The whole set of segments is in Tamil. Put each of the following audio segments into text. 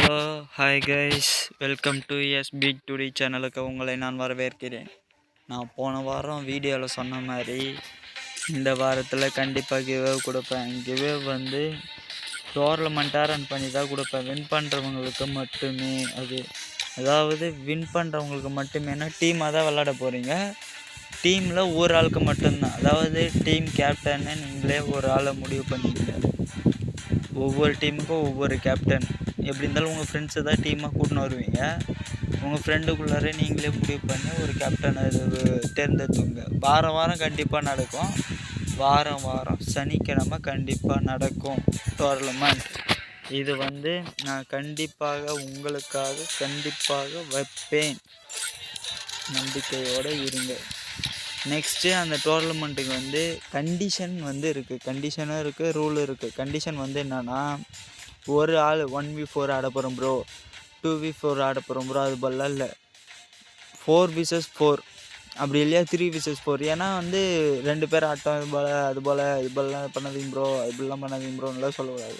Hello hi guys, welcome to pick today சேனலுக்கு உங்களை நான் வரவேற்கிறேன். நான் போன வாரம் வீடியோவில் சொன்ன மாதிரி இந்த வாரத்தில் கண்டிப்பாக கிவ்அவே கொடுப்பேன். கிவ்அவே வந்து டோர்னமெண்ட்டாக ரன் பண்ணி தான் கொடுப்பேன். வின் பண்ணுறவங்களுக்கு மட்டுமே. அதாவது வின் பண்ணுறவங்களுக்கு மட்டுமேனா டீமாக தான் விளாட போகிறீங்க. டீமில் ஒரு ஆளுக்கு மட்டும்தான், அதாவது டீம் கேப்டன்னு நீங்களே ஒரு ஆளை முடிவு பண்ணிக்கல. ஒவ்வொரு டீமுக்கும் ஒவ்வொரு கேப்டன். எப்படி இருந்தாலும் உங்கள் ஃப்ரெண்ட்ஸை தான் டீமாக கூட்டின்னு வருவீங்க. உங்கள் ஃப்ரெண்டுக்குள்ளாரே நீங்களே முடிவு பண்ணி ஒரு கேப்டனை தேர்ந்தெடுத்துங்க. வாரம் கண்டிப்பாக நடக்கும். வாரம் சனிக்கிழமை கண்டிப்பாக நடக்கும் டோர்னமெண்ட். இது வந்து நான் கண்டிப்பாக உங்களுக்காக வைப்பேன். நம்பிக்கையோடு இருங்க. நெக்ஸ்ட்டு அந்த டோர்னமெண்ட்டுக்கு வந்து கண்டிஷன் வந்து இருக்குது. கண்டிஷனும் இருக்குது, ரூலும் இருக்குது. கண்டிஷன் வந்து என்னென்னா, ஒரு ஆள் 1v4 ஆட போகிறோம் ப்ரோ, 2v4 ஆட போகிறோம் ப்ரோ, அது போல இல்லை. 4vs4 அப்படி இல்லையா 3vs4. ஏன்னா வந்து 2 பேர் ஆட்டம் இது போலலாம் பண்ணாதீங்க ப்ரோ, இப்படிலாம் பண்ணாதீங்க ப்ரோன்னுலாம் சொல்லக்கூடாது.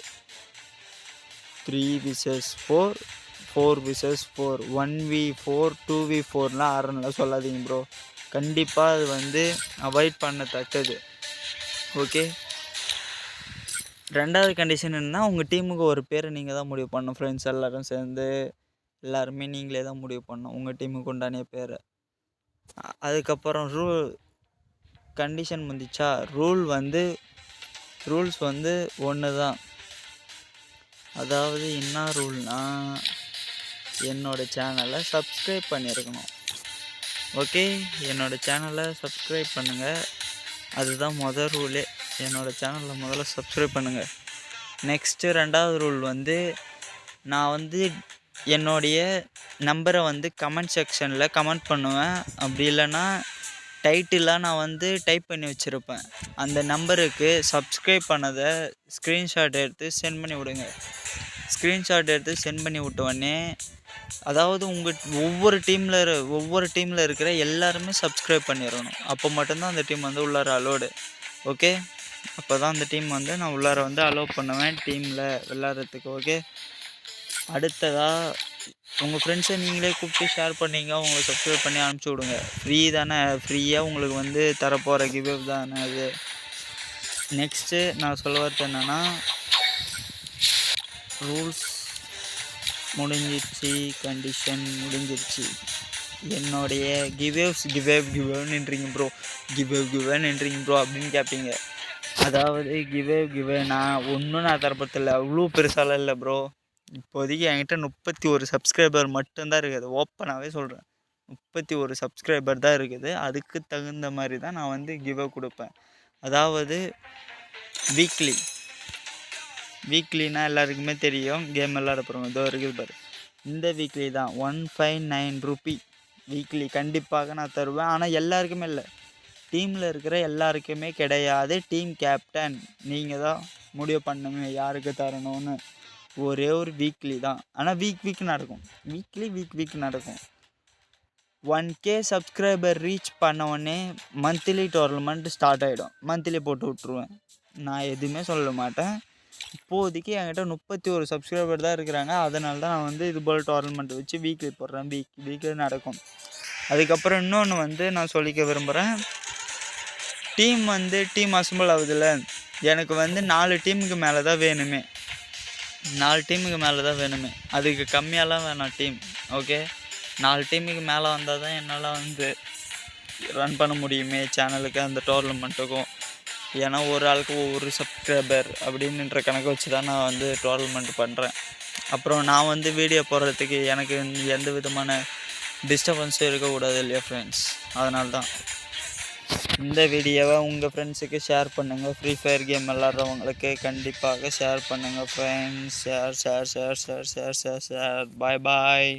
3vs4 4vs4 1v4 2v4லாம் ஆடுறதுலாம் சொல்லாதீங்க ப்ரோ. கண்டிப்பாக அது வந்து அவாய்ட் பண்ணத்தக்கது. ஓகே. ரெண்டாவது கண்டிஷன் என்னன்னா, உங்கள் டீமுக்கு ஒரு பேரை நீங்கள் தான் முடிவு பண்ணணும். ஃப்ரெண்ட்ஸ் எல்லோரும் சேர்ந்து எல்லாருமே நீங்களே தான் முடிவு பண்ணணும் உங்கள் டீமுக்கு உண்டான பேரை. அதுக்கப்புறம் கண்டிஷன் வந்துச்சா, ரூல்ஸ் வந்து ஒன்று தான். அதாவது என்ன ரூல்னால், என்னோடய சேனலை சப்ஸ்கிரைப் பண்ணியிருக்கணும். ஓகே, என்னோடய சேனலை சப்ஸ்கிரைப் பண்ணுங்கள். அதுதான் மொதல் ரூலே. என்னோடய சேனலில் முதல்ல சப்ஸ்கிரைப் பண்ணுங்கள். நெக்ஸ்ட்டு ரெண்டாவது ரூல் வந்து, நான் வந்து என்னுடைய நம்பரை வந்து கமெண்ட் செக்ஷனில் கமெண்ட் பண்ணுவேன். அப்படி இல்லைன்னா டைட்டிலாக நான் வந்து டைப் பண்ணி வச்சுருப்பேன். அந்த நம்பருக்கு சப்ஸ்கிரைப் பண்ணதை ஸ்க்ரீன்ஷாட் எடுத்து சென்ட் பண்ணி விடுங்க. ஸ்க்ரீன்ஷாட் எடுத்து சென்ட் பண்ணி விட்டோடனே, அதாவது ஒவ்வொரு டீமில் இருக்கிற எல்லாருமே சப்ஸ்கிரைப் பண்ணிடணும். அப்போ மட்டும்தான் அந்த டீம் வந்து உள்ளார அலோடு. ஓகே, அப்போ தான் அந்த டீம் வந்து நான் உள்ளார வந்து அலோவ் பண்ணுவேன் டீமில் விளாட்றதுக்கு. ஓகே. அடுத்ததாக உங்கள் ஃப்ரெண்ட்ஸை நீங்களே கூப்பிட்டு ஷேர் பண்ணிங்க. உங்களை சப்ஸ்கிரைப் பண்ணி அனுப்பிச்சி விடுங்க. ஃப்ரீ தானே, ஃப்ரீயாக உங்களுக்கு வந்து தரப்போகிற கிவ்அவே தானே அது. நெக்ஸ்ட்டு நான் சொல்ல வரது என்னென்னா, ரூல்ஸ் முடிஞ்சிருச்சு, கண்டிஷன் முடிஞ்சிருச்சு. என்னுடைய கிவ்அவேன்றீங்க ப்ரோ, கிவ்அவேன்றீங்க ப்ரோ அப்படின்னு கேட்பீங்க. அதாவது கிவ்அவே நான் தரப்பதில்லை, அவ்வளோ பெருசாலாம் இல்லை ப்ரோ. இப்போதைக்கு என்கிட்ட 31 சப்ஸ்கிரைபர் மட்டும்தான் இருக்குது. ஓப்பனாகவே சொல்கிறேன், 31 சப்ஸ்கிரைபர் தான் இருக்குது. அதுக்கு தகுந்த மாதிரி தான் நான் வந்து கிவ்அவே கொடுப்பேன். அதாவது வீக்லினா எல்லாருக்குமே தெரியும், கேம் விளாட போகிறோம். இதோ இருக்குது பாரு, இந்த வீக்லி தான் 159 ரூபி வீக்லி கண்டிப்பாக நான் தருவேன். ஆனால் எல்லாருக்குமே இல்லை, டீமில் இருக்கிற எல்லாருக்குமே கிடையாது. டீம் கேப்டன் நீங்கள் தான் முடிவு பண்ணுங்க யாருக்கு தரணும்னு. ஒரே ஒரு வீக்லி தான், ஆனால் வீக் நடக்கும். வீக் நடக்கும். 1K சப்ஸ்கிரைபர் ரீச் பண்ண உடனே மந்த்லி டோர்னமெண்ட் ஸ்டார்ட் ஆகிடும். மந்த்லி போட்டு விட்ருவேன். நான் எதுவுமே சொல்ல மாட்டேன். இப்போதைக்கு என்கிட்ட 31 சப்ஸ்கிரைபர் தான் இருக்கிறாங்க. அதனால தான் நான் வந்து இது போல் டோர்னமெண்ட் வச்சு வீக்லி போடுறேன். வீக்லி நடக்கும். அதுக்கப்புறம் இன்னொன்று வந்து நான் சொல்லிக்க விரும்புகிறேன். டீம் அசம்பிள் ஆகுதுல்ல, எனக்கு வந்து 4 டீமுக்கு மேலே தான் வேணுமே. 4 டீமுக்கு மேலே தான் வேணுமே, அதுக்கு கம்மியாலாம் வேணாம் டீம். ஓகே, 4 டீமுக்கு மேலே வந்தால் தான் என்னால் வந்து ரன் பண்ண முடியுமே சேனலுக்கு, அந்த டோர்னமெண்ட்டுக்கும். ஏன்னா ஒரு ஆளுக்கு ஒவ்வொரு சப்ஸ்கிரைபர் அப்படின்ற கணக்கு வச்சு தான் நான் வந்து டோர்னமெண்ட் பண்ணுறேன். அப்புறம் நான் வந்து வீடியோ போடுறதுக்கு எனக்கு எந்த விதமான டிஸ்டர்பன்ஸும் இருக்கக்கூடாது இல்லையா ஃப்ரெண்ட்ஸ். அதனால தான் இந்த வீடியோவை உங்கள் ஃப்ரெண்ட்ஸுக்கு ஷேர் பண்ணுங்கள். ஃப்ரீ ஃபயர் கேம் விளாட்றவங்களுக்கு கண்டிப்பாக ஷேர் பண்ணுங்கள் ஃப்ரெண்ட்ஸ். ஷேர். பாய்.